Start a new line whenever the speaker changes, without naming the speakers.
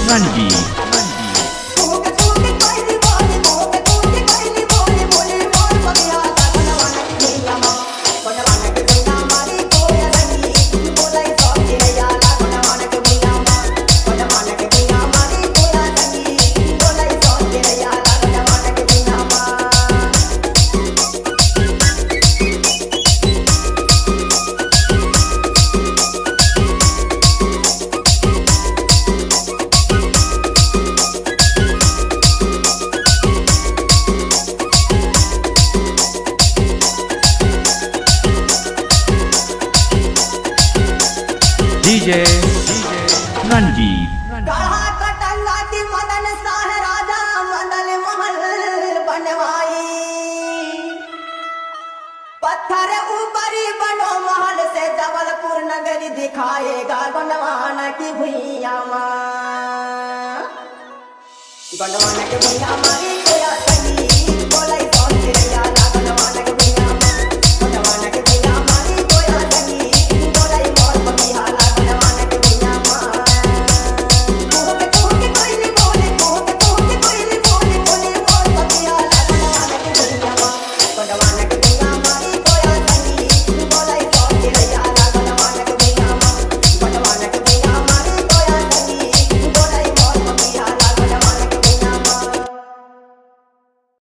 Ranji. DJ Ranji.
मदन शाह राजा मदन महल बनवाई पत्थर ऊपरी बनो महल से जबलपुर नगरी दिखाएगा गंडवान की भुइया गंडवान की भुइया मारी कोया सगी